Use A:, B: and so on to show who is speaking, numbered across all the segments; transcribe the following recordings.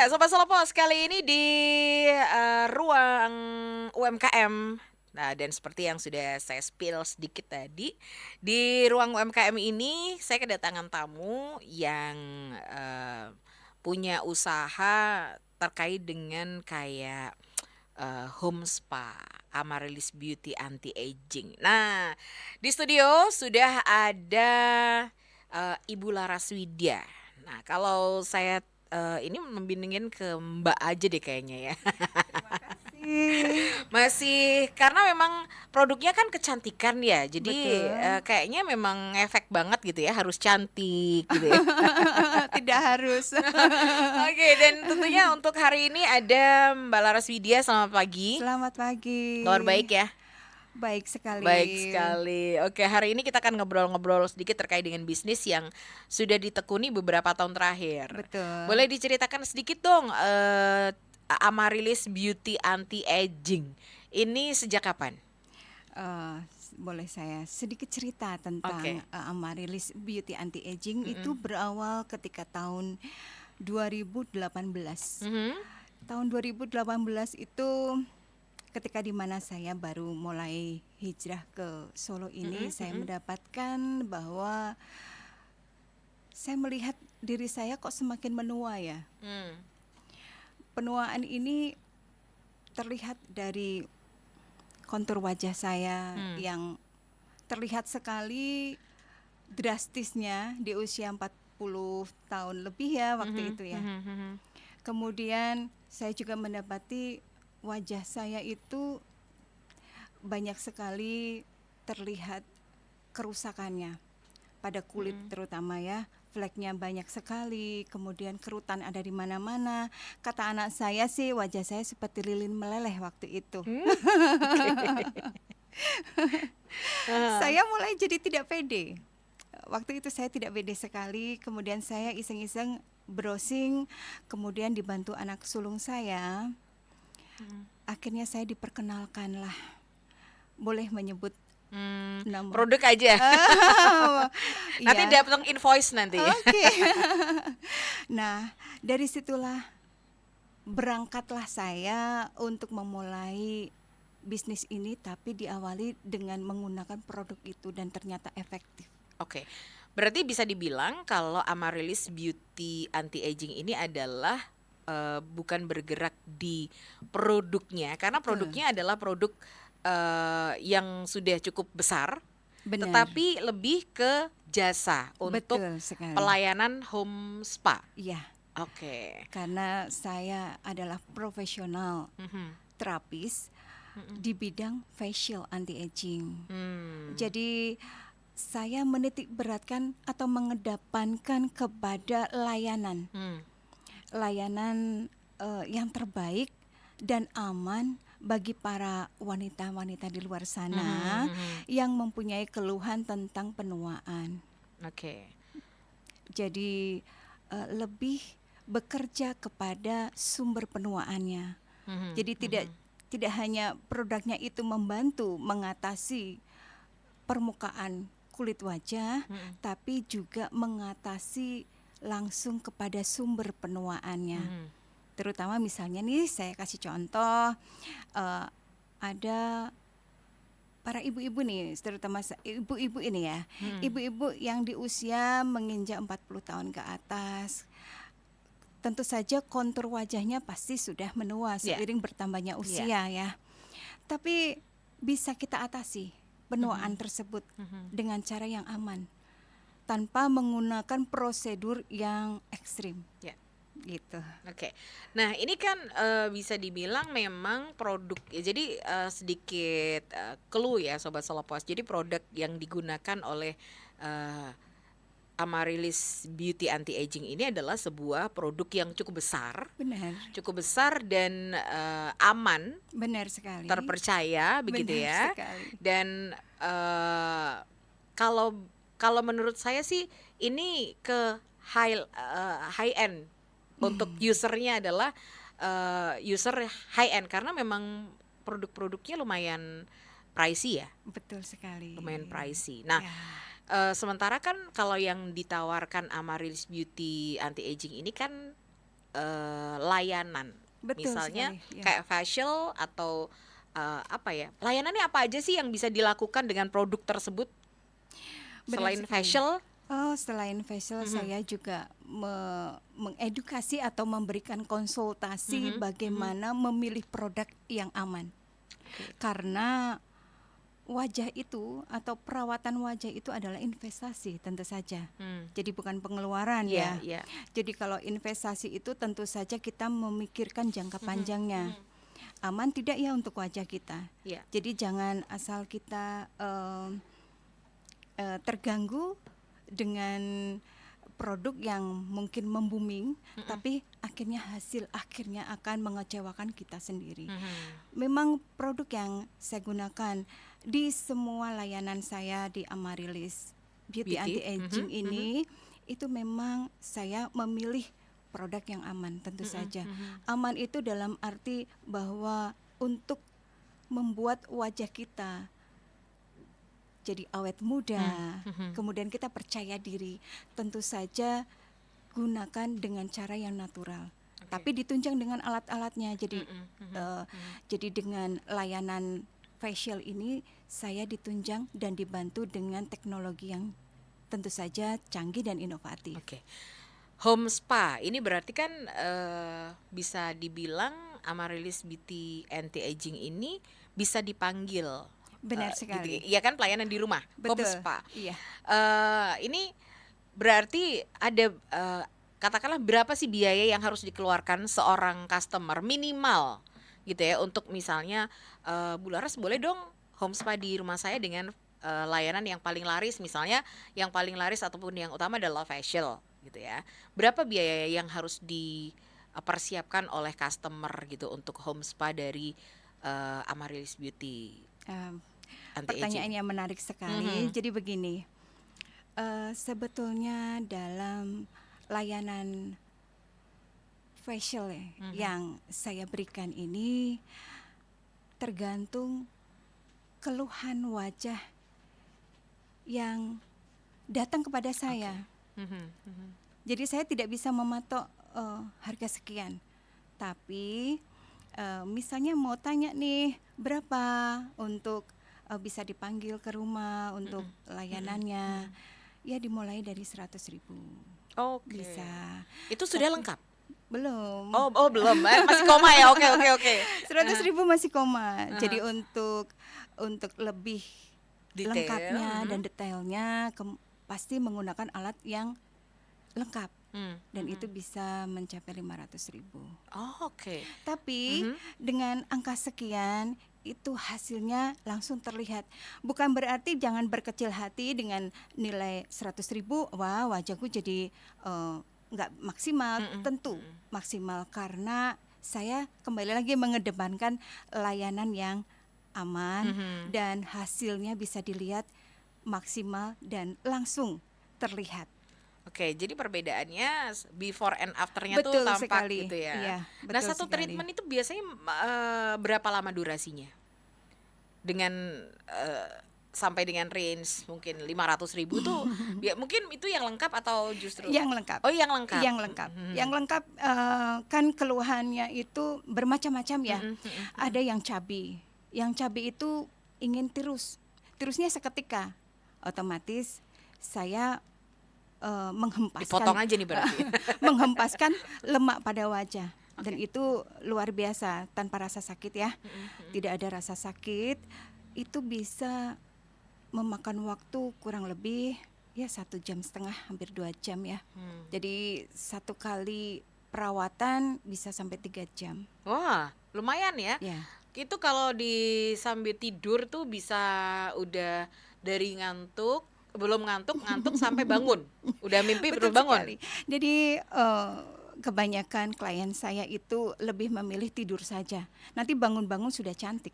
A: Ya, Sobat Solopos, kali ini di ruang UMKM. Nah, dan seperti yang sudah saya spill sedikit tadi, di ruang UMKM ini saya kedatangan tamu yang punya usaha terkait dengan kayak home spa, Amaryllis Beauty Anti Aging. Nah, di studio sudah ada Ibu Laras Widya. Nah, kalau saya ini membindingin ke Mbak aja deh kayaknya ya.
B: Terima kasih.
A: Masih karena memang produknya kan kecantikan ya. Jadi
B: Betul.
A: kayaknya memang efek banget gitu ya, harus cantik gitu ya.
B: Tidak harus.
A: Oke, dan tentunya untuk hari ini ada Mbak Laras Widya. Selamat pagi.
B: Selamat pagi.
A: Kabar baik ya?
B: Baik sekali.
A: Baik sekali. Oke, hari ini kita akan ngobrol-ngobrol sedikit terkait dengan bisnis yang sudah ditekuni beberapa tahun terakhir.
B: Betul.
A: Boleh diceritakan sedikit dong, Amaryllis Beauty Anti Aging. Ini sejak kapan?
B: Boleh saya sedikit cerita tentang
A: Oke.
B: Amaryllis Beauty Anti Aging. Itu
A: Mm-mm.
B: berawal ketika tahun 2018.
A: Mhm.
B: Tahun 2018 itu ketika di mana saya baru mulai hijrah ke Solo ini,
A: Mm-mm,
B: saya
A: mm-mm.
B: mendapatkan bahwa saya melihat diri saya kok semakin menua ya.
A: Mm.
B: Penuaan ini terlihat dari kontur wajah saya
A: Mm.
B: yang terlihat sekali drastisnya di usia 40 tahun lebih ya waktu
A: Mhm,
B: itu ya.
A: mhm, mhm.
B: Kemudian saya juga mendapati wajah saya itu banyak sekali terlihat kerusakannya pada kulit
A: Mm.
B: terutama ya. Fleknya banyak sekali, kemudian kerutan ada di mana-mana. Kata anak saya sih wajah saya seperti lilin meleleh waktu itu.
A: Oke. Ah.
B: Saya mulai jadi tidak pede. Waktu itu saya tidak pede sekali, kemudian saya iseng-iseng browsing, kemudian dibantu anak sulung saya.
A: Mm.
B: Akhirnya saya diperkenalkan lah, boleh menyebut nama.
A: Produk aja. Nanti
B: Iya,
A: dapat invoice nanti.
B: oke. Nah, dari situlah berangkatlah saya untuk memulai bisnis ini, tapi diawali dengan menggunakan produk itu dan ternyata efektif.
A: Oke, berarti bisa dibilang kalau Amaryllis Beauty Anti Aging ini adalah bukan bergerak di produknya, karena
B: Betul,
A: produknya adalah produk yang sudah cukup besar,
B: benar,
A: tetapi lebih ke jasa untuk
B: betul sekali.
A: pelayanan home spa.
B: Iya,
A: Oke.
B: karena saya adalah profesional
A: Mhm,
B: terapis
A: mhm.
B: di bidang facial anti aging.
A: Hmm.
B: Jadi saya menitik beratkan atau mengedepankan kepada layanan,
A: Hmm.
B: layanan yang terbaik dan aman bagi para wanita-wanita di luar sana
A: Mhm, mhm.
B: yang mempunyai keluhan tentang penuaan.
A: Oke.
B: Jadi lebih bekerja kepada sumber penuaannya.
A: Mhm,
B: Jadi tidak
A: mhm,
B: tidak hanya produknya itu membantu mengatasi permukaan kulit wajah,
A: mhm,
B: tapi juga mengatasi langsung kepada sumber penuaannya.
A: mhm.
B: Terutama misalnya nih saya kasih contoh, eh, ada para ibu-ibu nih, terutama ibu-ibu ini ya,
A: Mhm.
B: ibu-ibu yang di usia menginjak 40 tahun ke atas. Tentu saja kontur wajahnya pasti sudah menua
A: Ya,
B: seiring bertambahnya
A: ya.
B: usia ya. Tapi bisa kita atasi penuaan
A: Mhm,
B: tersebut
A: mhm.
B: dengan cara yang aman tanpa menggunakan prosedur yang ekstrim
A: Ya.
B: gitu.
A: Oke. Nah, ini kan bisa dibilang memang produk ya, jadi sedikit clue ya Sobat Solopos. Jadi produk yang digunakan oleh eh, Amaryllis Beauty Anti Aging ini adalah sebuah produk yang
B: Benar,
A: cukup besar dan aman,
B: benar sekali,
A: terpercaya begitu
B: benar
A: ya.
B: sekali.
A: Dan kalau kalau menurut saya sih ini ke high end untuk usernya adalah user high end karena memang produk-produknya lumayan pricey ya,
B: Betul sekali.
A: lumayan pricey. Nah,
B: Ya,
A: sementara kan kalau yang ditawarkan Amaryllis Beauty Anti Aging ini kan layanan.
B: Betul
A: Misalnya
B: sekali, ya.
A: kayak facial atau apa ya? Layanannya apa aja sih yang bisa dilakukan dengan produk tersebut
B: Benar
A: selain
B: sekali.
A: facial?
B: Oh, selain facial
A: Mhm,
B: saya juga mengedukasi atau memberikan konsultasi
A: mhm, mhm.
B: bagaimana memilih produk yang aman.
A: Oke.
B: Karena wajah itu atau perawatan wajah itu adalah investasi tentu saja.
A: Hmm.
B: Jadi bukan pengeluaran
A: Iya,
B: ya.
A: iya.
B: Jadi kalau investasi itu tentu saja kita memikirkan jangka
A: Mhm,
B: panjangnya.
A: mhm.
B: Aman tidak ya untuk wajah kita.
A: Iya.
B: Jadi jangan asal kita terganggu dengan produk yang mungkin membuming,
A: Mhm,
B: tapi akhirnya akan mengecewakan kita sendiri.
A: mhm.
B: Memang produk yang saya gunakan di semua layanan saya di Amarilis Beauty
A: Beauty.
B: Anti Aging
A: Mhm, mhm,
B: ini, itu memang saya memilih produk yang aman tentu
A: mhm,
B: saja.
A: mhm.
B: Aman itu dalam arti bahwa untuk membuat wajah kita jadi awet
A: Hmm,
B: muda,
A: mhm.
B: kemudian kita percaya diri, tentu saja gunakan dengan cara yang natural.
A: Oke.
B: Tapi ditunjang dengan alat-alatnya. Jadi
A: Mhm, mhm,
B: eh,
A: mhm.
B: jadi dengan layanan facial ini saya ditunjang dan dibantu dengan teknologi yang tentu saja canggih dan inovatif.
A: Oke. Home spa ini berarti kan bisa dibilang Amaryllis Beauty Anti Aging ini bisa dipanggil
B: Benar
A: gitu
B: sekali.
A: ya kan, pelayanan di rumah, home
B: Betul.
A: spa.
B: Iya.
A: Ini berarti ada katakanlah berapa sih biaya yang harus dikeluarkan seorang customer minimal gitu ya untuk misalnya Bu Laras boleh dong home spa di rumah saya dengan layanan yang paling laris, misalnya yang paling laris ataupun yang utama adalah facial gitu ya. Berapa biaya yang harus dipersiapkan oleh customer gitu untuk home spa dari Amaryllis Beauty
B: Eh,
A: Anti Aging?
B: Pertanyaannya menarik sekali.
A: Mhm,
B: Jadi begini, sebetulnya dalam layanan facial
A: mhm.
B: yang saya berikan ini tergantung keluhan wajah yang datang kepada
A: Oke.
B: saya.
A: Mhm, mhm.
B: Jadi saya tidak bisa mematok harga sekian. Tapi misalnya mau tanya nih berapa untuk bisa dipanggil ke rumah untuk
A: Mhm, mhm,
B: layanannya,
A: mhm.
B: ya dimulai dari 100.000
A: Oke.
B: bisa.
A: Itu sudah
B: Tapi
A: lengkap?
B: belum.
A: Oh, oh belum, masih koma ya? Oke, oke, oke.
B: seratus
A: Aha,
B: ribu masih koma.
A: aha.
B: Jadi untuk lebih
A: Detail,
B: lengkapnya dan
A: mhm,
B: detailnya pasti menggunakan alat yang lengkap dan itu
A: mhm.
B: bisa mencapai 500.000.
A: Oh, oke.
B: Tapi
A: Mhm,
B: dengan angka sekian itu hasilnya langsung terlihat. Bukan berarti jangan berkecil hati dengan nilai 100.000, wah wajahku jadi nggak maksimal.
A: mhm,
B: Tentu
A: mhm.
B: maksimal karena saya kembali lagi mengedepankan layanan yang aman
A: Mhm.
B: dan hasilnya bisa dilihat maksimal dan langsung terlihat.
A: Oke, jadi perbedaannya before and afternya tuh
B: Betul
A: tampak
B: sekali.
A: gitu ya.
B: Iya,
A: Nah,
B: betul
A: satu
B: sekali.
A: treatment itu biasanya berapa lama durasinya? Dengan sampai dengan range mungkin 500.000 tuh ya mungkin itu yang lengkap atau justru
B: Yang lengkap.
A: oh yang lengkap?
B: Yang lengkap. Yang
A: Mhm,
B: lengkap kan keluhannya itu bermacam-macam ya.
A: mhm, mhm, mhm.
B: Ada yang cabi. Yang cabi itu ingin tirus. Tirusnya seketika. Otomatis saya
A: Dipotong
B: menghempaskan
A: aja nih berarti ya?
B: menghempaskan lemak pada wajah. Dan
A: Oke.
B: itu luar biasa tanpa rasa sakit ya.
A: Mhm, mhm.
B: Tidak ada rasa sakit. Itu bisa memakan waktu kurang lebih ya 1,5 jam, hampir 2 jam ya.
A: Hmm.
B: Jadi satu kali perawatan bisa sampai 3 jam.
A: Wah, lumayan ya.
B: Ya,
A: Itu kalau sambil tidur tuh bisa udah dari ngantuk, belum ngantuk, ngantuk sampai bangun. Udah mimpi
B: betul
A: terus bangun.
B: sekali. Jadi kebanyakan klien saya itu lebih memilih tidur saja. Nanti bangun-bangun sudah cantik.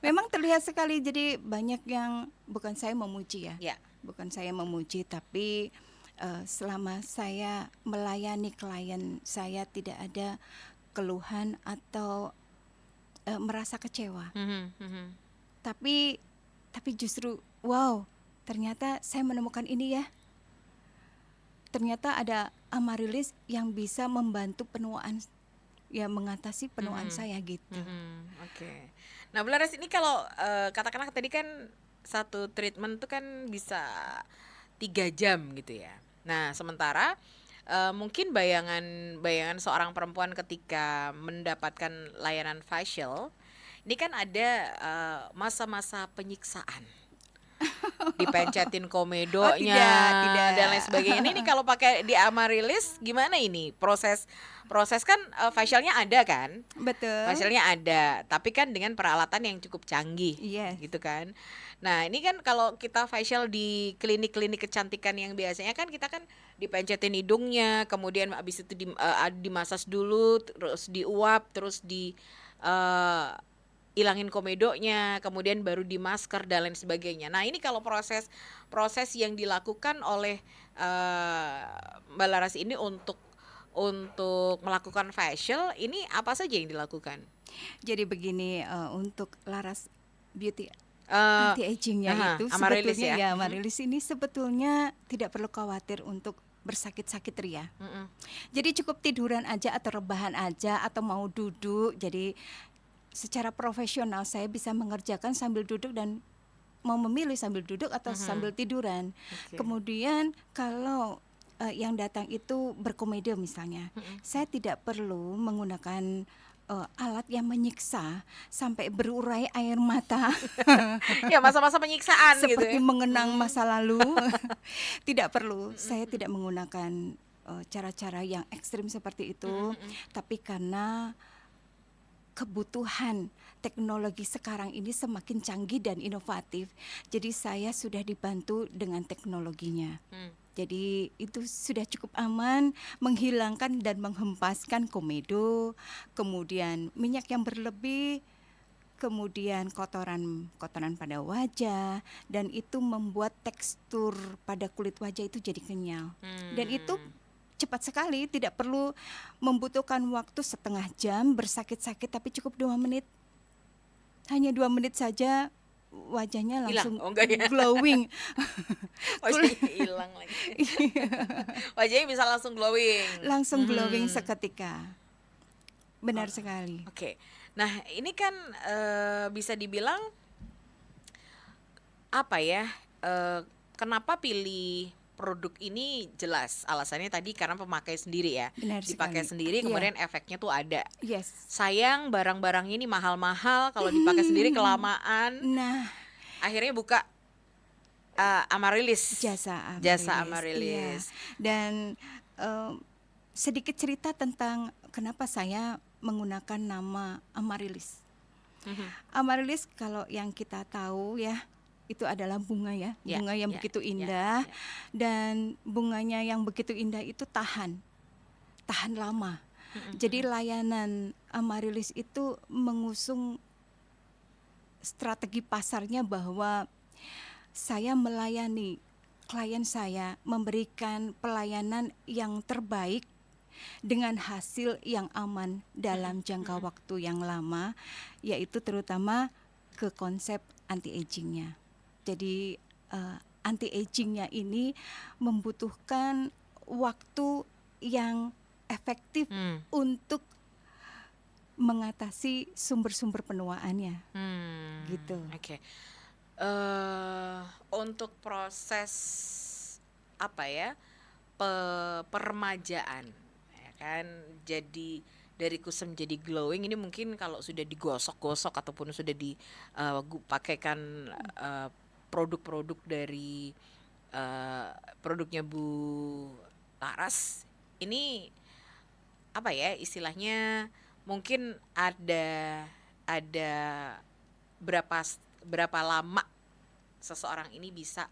B: Memang terlihat sekali. Jadi banyak yang bukan saya memuji ya,
A: Ya.
B: bukan saya memuji, tapi selama saya melayani klien saya tidak ada keluhan atau merasa kecewa.
A: Mhm, mhm.
B: Tapi justru wow, ternyata saya menemukan ini ya. Ternyata ada Amaryllis yang bisa membantu penuaan ya mengatasi penuaan
A: Mhm.
B: saya gitu.
A: Oke. Nah, Bu Laras, ini kalau katakanlah tadi kan satu treatment tuh kan bisa 3 jam gitu ya. Nah, sementara mungkin bayangan seorang perempuan ketika mendapatkan layanan facial ini kan ada masa-masa penyiksaan, dipencetin
B: Oh
A: komedonya
B: tidak,
A: dan lain
B: tidak.
A: sebagainya. Ini kalau pakai di Amaryllis gimana ini? Proses proses kan facialnya ada kan?
B: Betul.
A: Facialnya ada, tapi kan dengan peralatan yang cukup canggih
B: Yes.
A: gitu kan. Nah, ini kan kalau kita facial di klinik-klinik kecantikan yang biasanya kan kita kan dipencetin hidungnya, kemudian habis itu dimasas dulu, terus diuap, terus di eh, ilangin komedonya, kemudian baru di masker dan lain sebagainya. Nah, ini kalau proses proses yang dilakukan oleh eh, Mbak Laras ini untuk melakukan facial ini apa saja yang dilakukan?
B: Jadi begini, untuk Laras Beauty
A: Eh,
B: anti-agingnya
A: aha,
B: itu
A: Amaryllis
B: sebetulnya
A: ya.
B: ya Marilis ini sebetulnya tidak perlu khawatir untuk bersakit-sakit ria.
A: Mm-mm.
B: Jadi cukup tiduran aja atau rebahan aja atau mau duduk. Jadi secara profesional saya bisa mengerjakan sambil duduk dan mau memilih sambil duduk atau
A: Mhm.
B: sambil tiduran.
A: Oke.
B: Kemudian kalau yang datang itu berkomedi misalnya,
A: Mm-mm.
B: saya tidak perlu menggunakan alat yang menyiksa sampai berurai air mata
A: Ya masa-masa penyiksaan gitu
B: seperti
A: ya.
B: mengenang
A: Mm.
B: masa lalu. Tidak perlu, saya
A: Mm-mm.
B: tidak menggunakan cara-cara yang ekstrim seperti itu,
A: Mm-mm.
B: tapi karena kebutuhan teknologi sekarang ini semakin canggih dan inovatif. Jadi saya sudah dibantu dengan teknologinya.
A: Mm.
B: Jadi itu sudah cukup aman menghilangkan dan menghempaskan komedo, kemudian minyak yang berlebih, kemudian kotoran-kotoran pada wajah, dan itu membuat tekstur pada kulit wajah itu jadi kenyal. Dan itu
A: Hmm.
B: cepat sekali, tidak perlu membutuhkan waktu setengah jam bersakit-sakit, tapi cukup 2 menit. Hanya 2 menit saja wajahnya
A: Hilang?
B: langsung
A: Oh enggak ya.
B: glowing.
A: Wajahnya hilang lagi. Wajahnya bisa langsung glowing.
B: Langsung glowing
A: Mhm.
B: seketika.
A: Oh,
B: Benar sekali.
A: oke. Nah, ini kan bisa dibilang apa ya? eh, Kenapa pilih produk ini? Jelas alasannya tadi karena pemakai sendiri ya.
B: Benar
A: Dipakai
B: sekali.
A: sendiri
B: Iya,
A: kemudian efeknya tuh ada.
B: yes.
A: Sayang barang-barang ini mahal-mahal kalau dipakai sendiri kelamaan
B: Nah,
A: akhirnya buka Amaryllis.
B: jasa
A: Jasa
B: Amarilis, iya.
A: Amaryllis.
B: Dan em, sedikit cerita tentang kenapa saya menggunakan nama Amarilis.
A: Mhm.
B: Amarilis kalau yang kita tahu ya, itu adalah bunga ya,
A: Ya,
B: bunga yang
A: ya,
B: begitu
A: ya,
B: indah,
A: ya.
B: dan bunganya yang begitu indah itu tahan lama.
A: Mhm,
B: Jadi
A: mhm.
B: layanan Amarilis itu mengusung strategi pasarnya bahwa saya melayani klien saya, memberikan pelayanan yang terbaik dengan hasil yang aman dalam jangka
A: Mhm.
B: waktu yang lama, yaitu terutama ke konsep anti-agingnya. Jadi anti-agingnya ini membutuhkan waktu yang efektif
A: Hmm.
B: untuk mengatasi sumber-sumber penuaannya, gitu.
A: Oke. Untuk proses apa ya? Peremajaan ya kan. Jadi dari kusam jadi glowing ini mungkin kalau sudah digosok-gosok ataupun sudah dipakaikan produk-produk dari eh, produknya Bu Laras ini apa ya istilahnya mungkin ada berapa lama seseorang ini bisa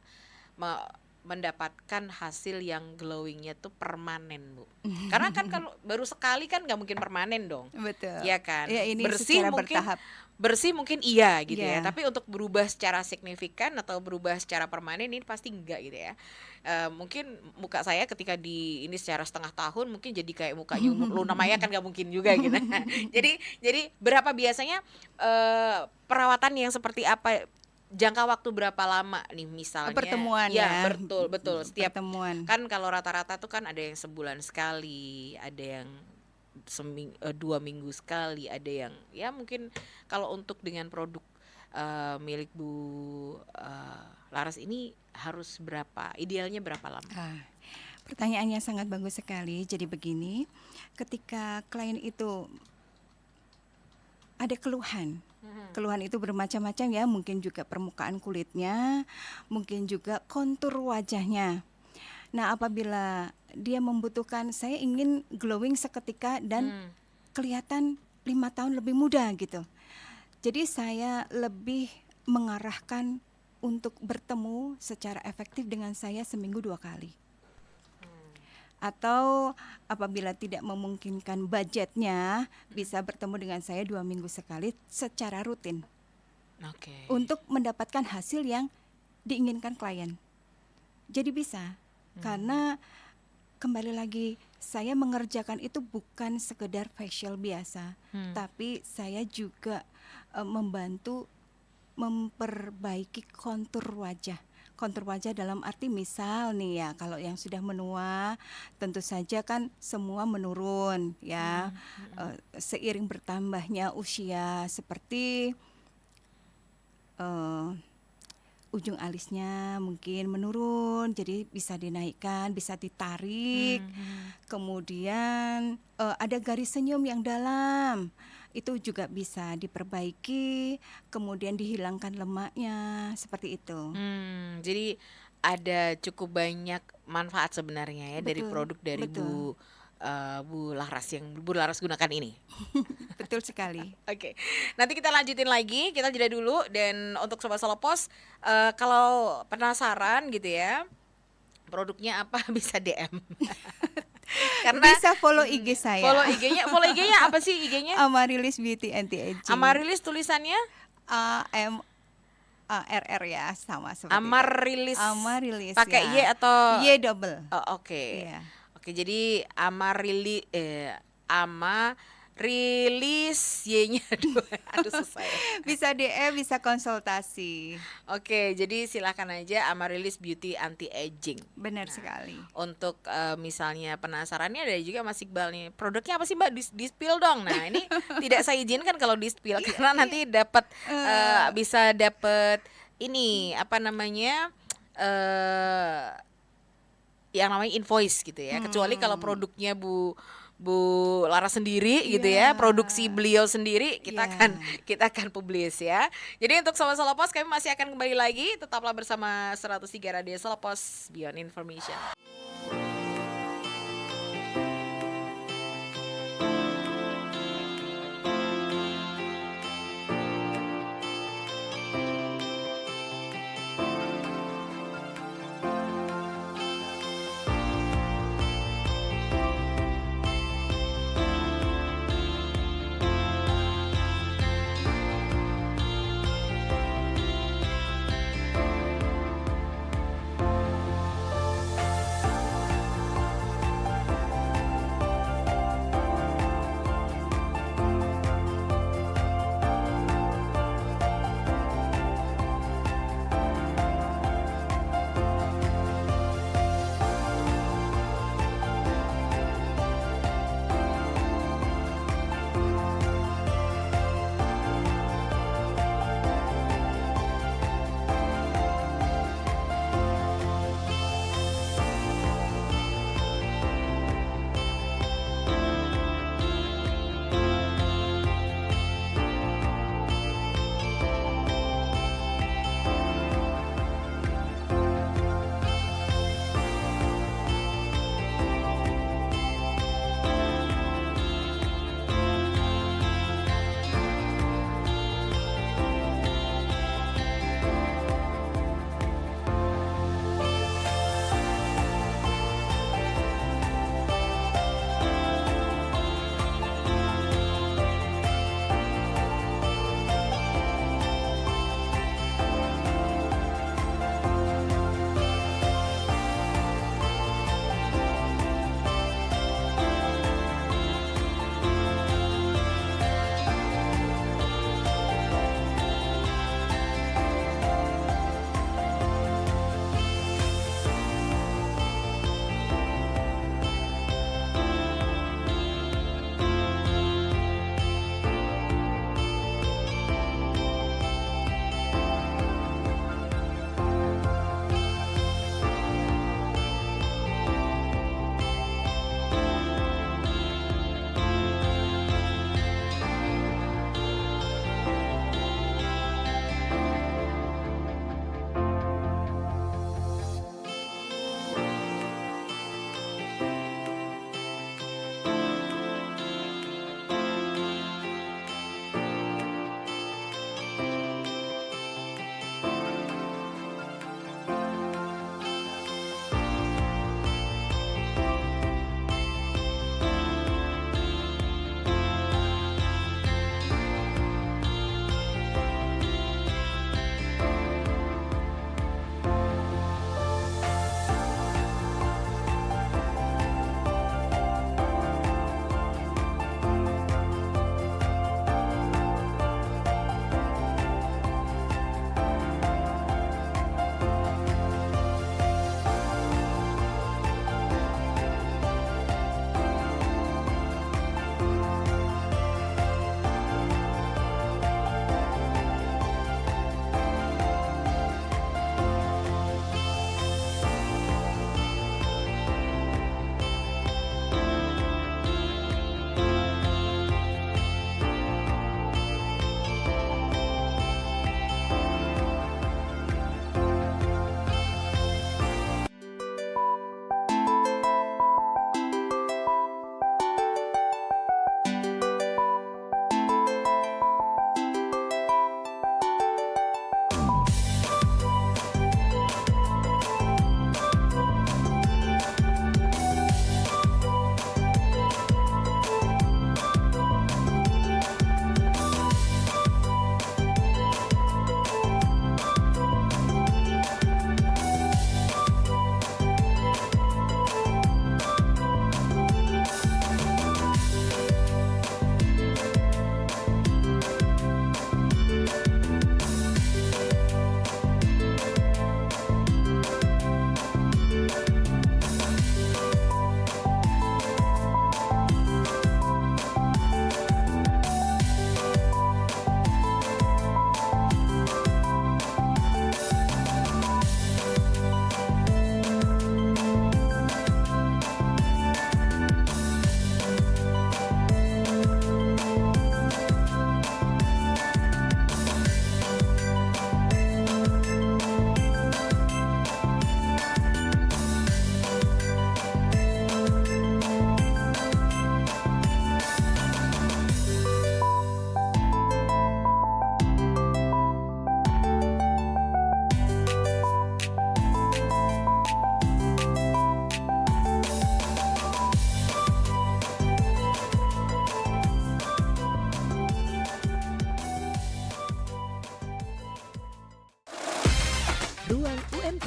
A: me- mendapatkan hasil yang glowingnya tuh permanen, Bu. Karena kan kalau baru sekali kan nggak mungkin permanen dong.
B: Betul.
A: Ya kan,
B: Ya ini
A: bersih
B: secara
A: mungkin
B: bertahap.
A: iya gitu ya,
B: Ya.
A: tapi untuk berubah secara signifikan atau berubah secara permanen ini pasti enggak gitu ya. Mungkin muka saya ketika di ini secara setengah tahun mungkin jadi kayak mukanya Luna Maya kan nggak mungkin juga gitu. Jadi berapa biasanya perawatan yang seperti apa, jangka waktu berapa lama nih misalnya?
B: Pertemuan
A: Ya
B: ya,
A: betul betul, setiap
B: pertemuan.
A: kan kalau rata-rata tuh kan ada yang sebulan sekali, ada yang 2 minggu sekali, ada yang ya mungkin kalau untuk dengan produk milik Bu Laras ini harus berapa? Idealnya berapa lama?
B: Pertanyaannya sangat bagus sekali. Jadi begini, ketika klien itu ada keluhan. Keluhan itu bermacam-macam ya, mungkin juga permukaan kulitnya, mungkin juga kontur wajahnya. Nah, apabila dia membutuhkan, saya ingin glowing seketika dan kelihatan 5 tahun lebih muda gitu. Jadi saya lebih mengarahkan untuk bertemu secara efektif dengan saya seminggu 2 kali. Atau apabila tidak memungkinkan budgetnya, bisa bertemu dengan saya 2 minggu sekali secara rutin.
A: Oke.
B: Untuk mendapatkan hasil yang diinginkan klien. Jadi bisa, karena kembali lagi saya mengerjakan itu bukan sekedar facial biasa, tapi saya juga membantu memperbaiki kontur wajah. Kontur wajah dalam arti misal nih ya, kalau yang sudah menua tentu saja kan semua menurun ya, seiring bertambahnya usia, seperti ujung alisnya mungkin menurun, jadi bisa dinaikkan, bisa ditarik. Kemudian ada garis senyum yang dalam, itu juga bisa diperbaiki, kemudian dihilangkan lemaknya, seperti itu.
A: Jadi ada cukup banyak manfaat sebenarnya ya dari
B: Betul,
A: produk dari
B: betul.
A: Bu Laras yang Bu Laras gunakan ini.
B: Betul sekali.
A: Oke, nanti kita lanjutin lagi, kita jeda dulu. Dan untuk Sobat Solopos, kalau penasaran gitu ya, produknya apa bisa DM. Karena
B: Bisa follow IG saya.
A: follow IG-nya apa sih IG-nya?
B: Amaryllis Beauty Anti-Aging.
A: Amaryllis tulisannya?
B: AMARR ya, sama seperti itu.
A: Amaryllis.
B: Amaryllis
A: Pakai Y
B: ya.
A: atau
B: Y double.
A: Oh, oke.
B: Iya.
A: Oke, jadi Amaryllis Y-nya dua. Aduh susah ya.
B: Bisa DM, bisa konsultasi.
A: Oke, jadi silakan aja Amaryllis Beauty Anti-Aging.
B: Benar
A: Nah,
B: sekali.
A: untuk misalnya penasarannya ada juga Mas Iqbal nih. Produknya apa sih Mbak? Di-spill dong. Nah, ini tidak saya izinkan kalau di-spill karena nanti dapat bisa dapat ini apa namanya? Yang namanya invoice gitu ya. Kecuali kalau produknya Bu Laras sendiri gitu ya,
B: Iya.
A: produksi beliau sendiri, kita
B: Iya.
A: akan publish ya. Jadi untuk Sobat Solopos kami masih akan kembali lagi, tetaplah bersama 103 Radio Solopos Beyond Information.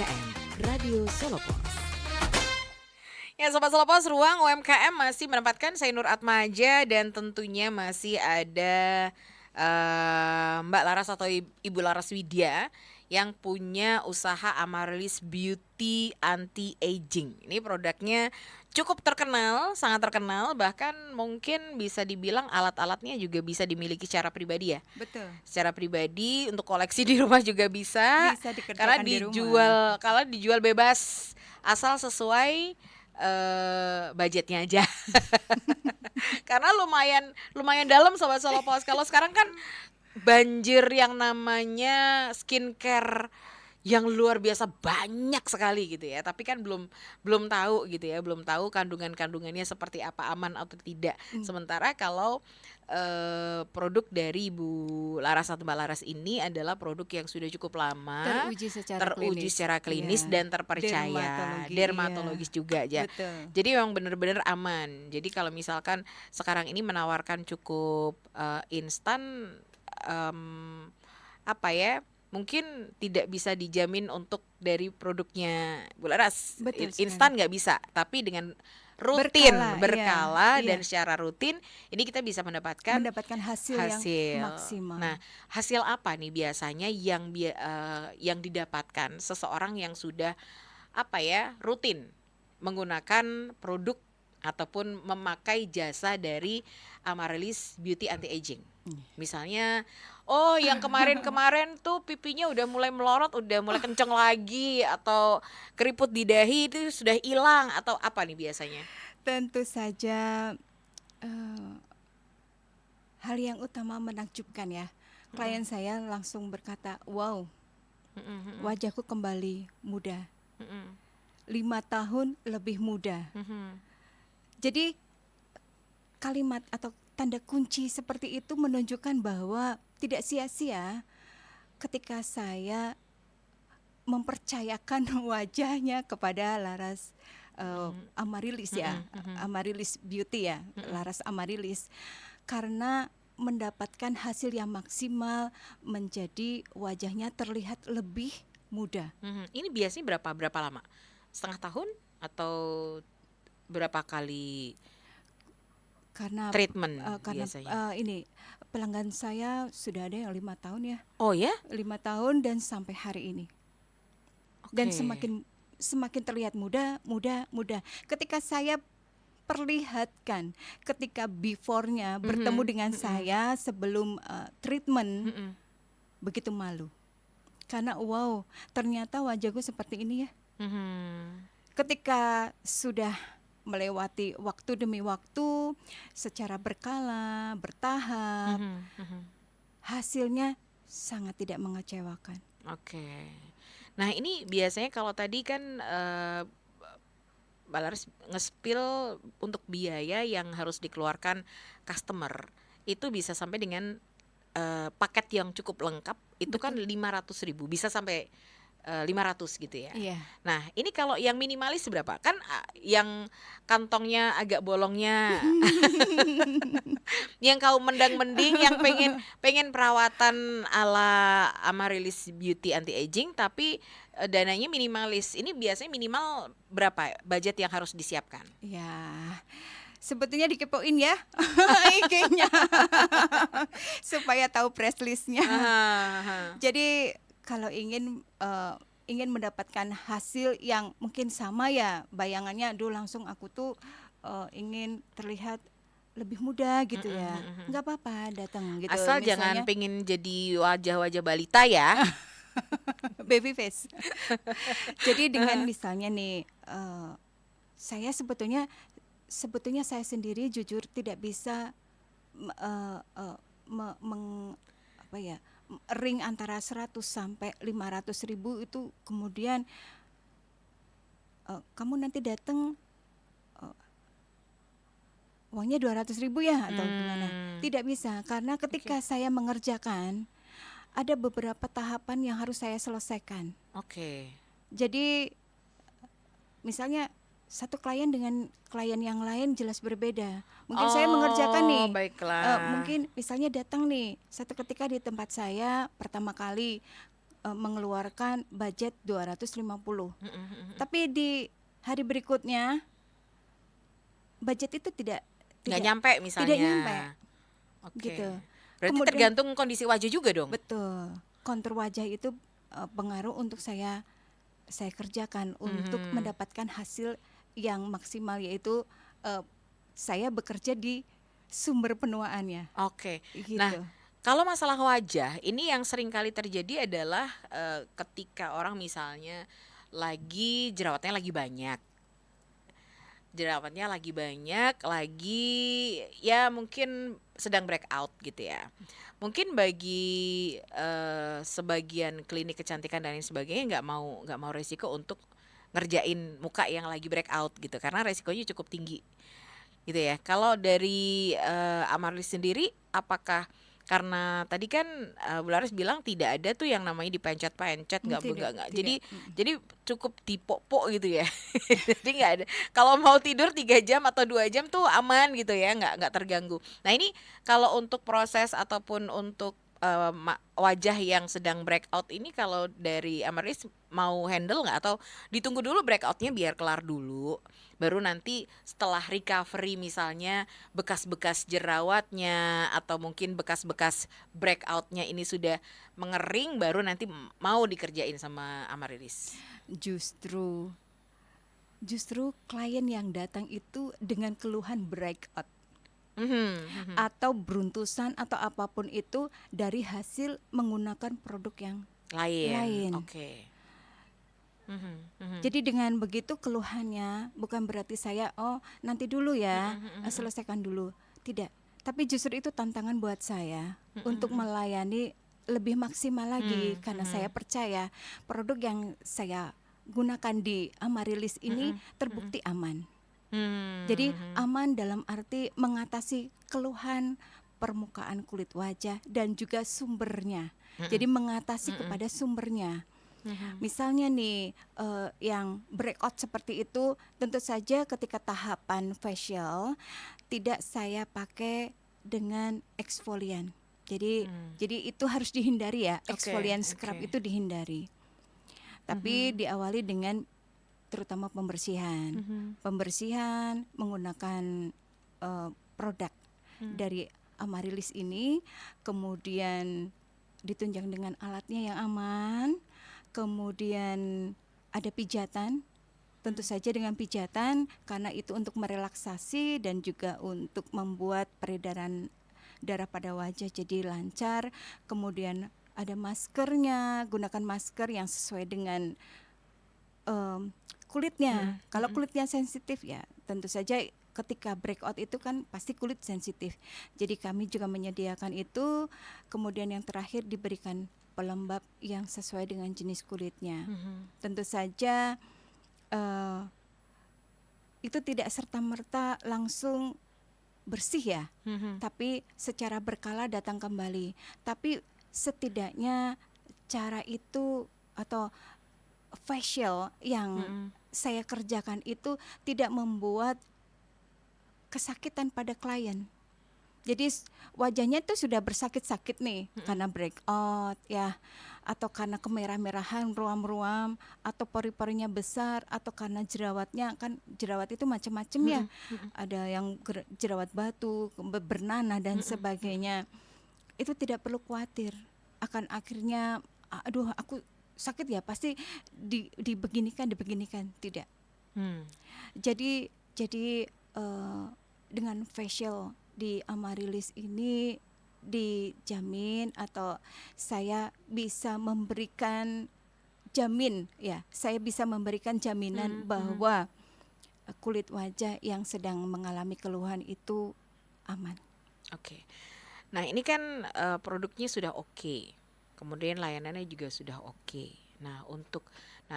A: UMKM Radio Solo Pos. Ya Sobat Solo Pos, ruang UMKM masih menempatkan saya Nur Atmaja dan tentunya masih ada Mbak Laras atau Ibu Laras Widya yang punya usaha Amaryllis Beauty Anti Aging. Ini produknya cukup terkenal, sangat terkenal, bahkan mungkin bisa dibilang alat-alatnya juga bisa dimiliki secara pribadi ya.
B: Betul.
A: Secara pribadi untuk koleksi di rumah juga bisa.
B: Bisa
A: Karena
B: dikerjakan di rumah.
A: dijual bebas asal sesuai budgetnya aja. Karena lumayan dalam Sobat Solo Pos. Kalau sekarang kan banjir yang namanya skincare yang luar biasa banyak sekali gitu ya. Tapi kan belum belum tahu gitu ya, belum tahu kandungan-kandungannya seperti apa, aman atau tidak. Sementara kalau produk dari Ibu Laras atau Mbak Laras ini adalah produk yang sudah cukup lama
B: Teruji secara
A: teruji
B: klinis.
A: secara klinis
B: Iya.
A: dan terpercaya,
B: Dermatologi,
A: dermatologis
B: iya.
A: juga ya.
B: Betul.
A: Jadi memang benar-benar aman. Jadi kalau misalkan sekarang ini menawarkan cukup instan, apa ya, mungkin tidak bisa dijamin untuk dari produknya Bu Laras.
B: Betul
A: Instan
B: sekali.
A: nggak bisa, tapi dengan rutin,
B: Berkala, iya,
A: berkala dan
B: iya.
A: secara rutin ini kita bisa mendapatkan
B: Mendapatkan hasil yang maksimal.
A: Nah, hasil apa nih biasanya yang didapatkan seseorang yang sudah apa ya, rutin menggunakan produk ataupun memakai jasa dari Amaryllis Beauty Anti Aging. Misalnya, oh yang kemarin-kemarin tuh pipinya udah mulai melorot, udah mulai kenceng lagi, atau keriput di dahi itu sudah hilang, atau apa nih biasanya?
B: Tentu saja hal yang utama menakjubkan ya. Klien saya langsung berkata, wow, wajahku kembali muda. 5 tahun lebih muda. Jadi kalimat atau tanda kunci seperti itu menunjukkan bahwa tidak sia-sia ketika saya mempercayakan wajahnya kepada Laras Amaryllis ya, Amaryllis Beauty ya, Laras Amaryllis, karena mendapatkan hasil yang maksimal, menjadi wajahnya terlihat lebih muda.
A: Ini biasanya berapa lama? Setengah tahun atau berapa kali
B: Karena
A: treatment
B: karena
A: biasanya?
B: ini pelanggan saya sudah ada yang 5 tahun ya,
A: Oh ya?
B: 5 tahun dan sampai hari ini. Dan
A: Oke.
B: semakin terlihat muda. Ketika saya perlihatkan, ketika before-nya bertemu dengan saya sebelum treatment, begitu malu. Karena wow, ternyata wajahku seperti ini ya. Ketika sudah melewati waktu demi waktu, secara berkala, bertahap, hasilnya sangat tidak mengecewakan.
A: Oke. Nah ini biasanya kalau tadi kan Mbak Laras nge-spill untuk biaya yang harus dikeluarkan customer itu bisa sampai dengan paket yang cukup lengkap itu kan 500.000, bisa sampai 500 gitu ya.
B: Iya.
A: Nah ini kalau yang minimalis berapa? Kan yang kantongnya agak bolongnya, yang kau mendang-mending, yang pengen perawatan ala Amaryllis Beauty Anti Aging tapi dananya minimalis. Ini biasanya minimal berapa budget yang harus disiapkan?
B: Ya, sebetulnya dikepoin ya IG-nya supaya tahu press list-nya. Jadi kalau ingin mendapatkan hasil yang mungkin sama ya, bayangannya aduh langsung aku tuh ingin terlihat lebih muda gitu ya. Nggak apa-apa datang gitu.
A: Asal jangan pengen jadi wajah-wajah balita ya.
B: Baby face. Jadi dengan misalnya nih saya sebetulnya saya sendiri jujur tidak bisa ring antara 100 sampai 500.000 itu kemudian kamu nanti datang uangnya 200.000 ya atau gimana. Tidak bisa, karena ketika saya mengerjakan ada beberapa tahapan yang harus saya selesaikan.
A: Oke.
B: Jadi misalnya satu klien dengan klien yang lain jelas berbeda. Mungkin saya mengerjakan nih,
A: baiklah.
B: mungkin misalnya datang nih satu ketika di tempat saya pertama kali mengeluarkan budget 250.
A: Mhm mhm.
B: Tapi di hari berikutnya budget itu tidak
A: Nggak
B: tidak
A: nyampe
B: tidak
A: misalnya.
B: nyampe
A: Oke.
B: gitu.
A: Berarti
B: Kemudian
A: tergantung kondisi wajah juga dong?
B: betul, kontur wajah itu pengaruh untuk saya kerjakan untuk
A: Mhm.
B: mendapatkan hasil yang maksimal, yaitu eh, saya bekerja di sumber penuaannya
A: Oke. Nah,
B: gitu.
A: kalau masalah wajah, ini yang sering kali terjadi adalah, ketika orang misalnya jerawatnya lagi banyak. Jerawatnya lagi banyak, ya mungkin sedang breakout gitu ya. Mungkin bagi, sebagian klinik kecantikan dan lain sebagainya nggak mau resiko untuk ngerjain muka yang lagi breakout gitu, karena resikonya cukup tinggi. Gitu ya. Kalau dari, Amarlis sendiri, apakah karena tadi kan, Bu Laras bilang tidak ada tuh yang namanya dipencet-pencet,
B: Tidak,
A: nggak
B: tidak.
A: jadi cukup dipok-pok gitu ya. Jadi nggak ada, kalau mau tidur 3 jam atau 2 jam tuh aman gitu ya, nggak terganggu. Nah ini kalau untuk proses ataupun untuk, wajah yang sedang breakout ini, kalau dari Amarlis mau handle nggak? Atau ditunggu dulu breakout-nya biar kelar dulu, baru nanti setelah recovery misalnya bekas-bekas jerawatnya atau mungkin bekas-bekas breakout-nya ini sudah mengering, baru nanti mau dikerjain sama Amarilis?
B: Justru justru klien yang datang itu dengan keluhan breakout
A: Mhm mhm.
B: atau beruntusan atau apapun itu dari hasil menggunakan produk yang
A: Lain,
B: lain.
A: oke. Mhm mhm.
B: Jadi dengan begitu keluhannya bukan berarti saya oh nanti dulu ya,
A: Mhm mhm mhm.
B: selesaikan dulu. Tidak. Tapi justru itu tantangan buat saya
A: Mhm
B: untuk
A: mhm.
B: melayani lebih maksimal lagi
A: Mmm,
B: karena saya
A: mhm.
B: percaya produk yang saya gunakan di Amarilis ini
A: Mhm mhm.
B: terbukti aman.
A: Mmm,
B: Jadi
A: mhm.
B: aman dalam arti mengatasi keluhan permukaan kulit wajah dan juga sumbernya. Jadi
A: Mhm.
B: mengatasi
A: Mhm.
B: kepada sumbernya.
A: Mhm.
B: Misalnya nih yang breakout seperti itu, tentu saja ketika tahapan facial tidak saya pakai dengan eksfolian. Jadi
A: Mmm.
B: jadi itu harus dihindari ya,
A: Oke
B: eksfolian scrub
A: oke.
B: itu dihindari. Tapi
A: Mhm.
B: diawali dengan terutama pembersihan.
A: Mhm.
B: Pembersihan menggunakan produk
A: Mmm.
B: dari Amarilis ini, kemudian ditunjang dengan alatnya yang aman, kemudian ada pijatan, tentu
A: Mmm.
B: saja dengan pijatan karena itu untuk merelaksasi dan juga untuk membuat peredaran darah pada wajah jadi lancar. Kemudian ada maskernya, gunakan masker yang sesuai dengan kulitnya.
A: Mhm
B: Kalau
A: mhm.
B: kulitnya sensitif ya tentu saja ketika breakout itu kan pasti kulit sensitif. Jadi kami juga menyediakan itu. Kemudian yang terakhir diberikan pelembab yang sesuai dengan jenis kulitnya.
A: Mhm.
B: Tentu saja eh, itu tidak serta-merta langsung bersih ya,
A: Mhm.
B: tapi secara berkala datang kembali. Tapi setidaknya cara itu atau facial yang
A: Mhm.
B: saya kerjakan itu tidak membuat kesakitan pada klien. Jadi wajahnya itu sudah bersakit-sakit nih
A: Mhm.
B: karena breakout ya, atau karena kemerah-merahan ruam-ruam, atau pori-porinya besar, atau karena jerawatnya, kan jerawat itu macam-macam ya.
A: Mhm mhm.
B: Ada yang jerawat batu, bernanah dan
A: Mhm mhm.
B: sebagainya. Itu tidak perlu khawatir akan akhirnya aduh aku sakit ya pasti dibeginikan tidak.
A: Mmm.
B: Jadi dengan facial di Amarilis ini dijamin atau saya bisa memberikan saya bisa memberikan jaminan
A: Mhm mhm.
B: bahwa kulit wajah yang sedang mengalami keluhan itu aman.
A: Oke. Nah ini kan, produknya sudah oke, kemudian layanannya juga sudah oke. Nah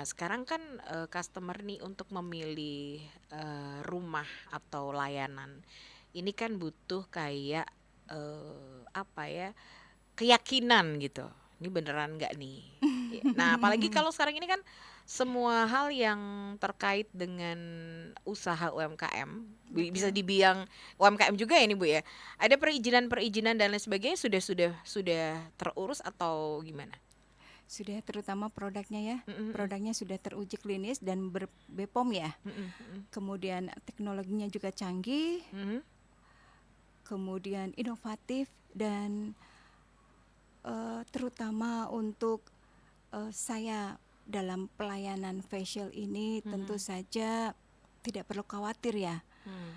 A: sekarang kan, customer nih untuk memilih, rumah atau layanan, ini kan butuh kayak, apa ya, keyakinan gitu, ini beneran nggak nih? Nah apalagi kalau sekarang ini kan semua hal yang terkait dengan usaha UMKM, bisa
B: Betul.
A: dibilang UMKM juga ya ini Bu ya, ada perizinan-perizinan dan lain sebagainya sudah terurus atau gimana?
B: Sudah terutama produknya ya.
A: Mhm mhm.
B: Produknya sudah teruji klinis dan BPOM ya.
A: Mhm mhm.
B: Kemudian teknologinya juga canggih,
A: Mhm.
B: kemudian inovatif dan terutama untuk saya dalam pelayanan facial ini tentu
A: Mhm.
B: saja tidak perlu khawatir ya,
A: Mmm.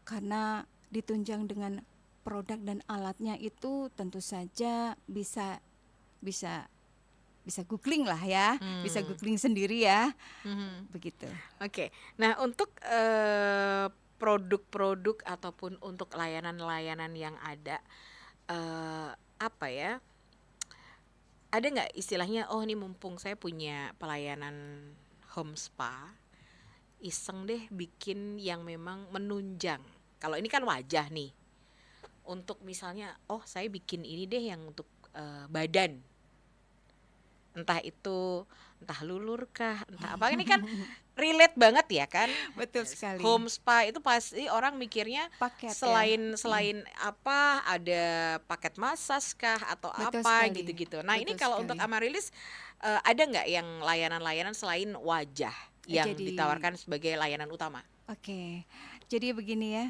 B: karena ditunjang dengan produk dan alatnya itu tentu saja bisa bisa bisa googling lah ya, bisa
A: Mmm.
B: googling sendiri ya,
A: Mhm.
B: begitu.
A: Oke. Nah, untuk, produk-produk ataupun untuk layanan-layanan yang ada, apa ya, ada nggak istilahnya, "Oh, ini mumpung saya punya pelayanan home spa, iseng deh bikin yang memang menunjang." Kalau ini kan wajah nih, untuk misalnya, "Oh, saya bikin ini deh yang untuk, badan." Entah itu, entah lulur kah, entah apa, ini kan relate banget ya kan,
B: Betul sekali.
A: home spa itu pasti orang mikirnya
B: Paket ya.
A: selain selain apa, ada paket massage kah atau
B: Betul
A: apa
B: sekali.
A: gitu-gitu. Nah ini
B: Betul
A: kalau untuk
B: sekali.
A: Amarilis, ada nggak yang layanan-layanan selain wajah yang
B: Jadi
A: ditawarkan sebagai layanan utama?
B: oke, jadi begini ya,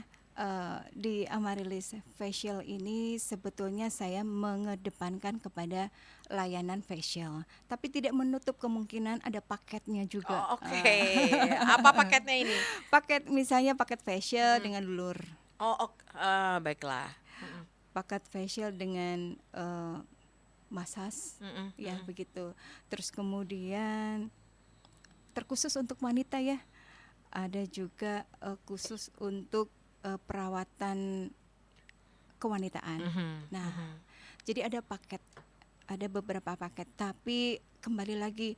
B: di Amarilis Facial ini sebetulnya saya mengedepankan kepada layanan facial, tapi tidak menutup kemungkinan ada paketnya juga.
A: Oh, oke. Apa paketnya ini?
B: Paket misalnya paket facial
A: Mhm.
B: dengan lulur,
A: Oh, baiklah. Mhm.
B: paket facial dengan massage,
A: Mhm
B: ya
A: mhm.
B: begitu. Terus kemudian terkhusus untuk wanita ya, ada juga khusus untuk perawatan kewanitaan.
A: Mhm
B: Nah,
A: mhm.
B: jadi ada paket, ada beberapa paket, tapi kembali lagi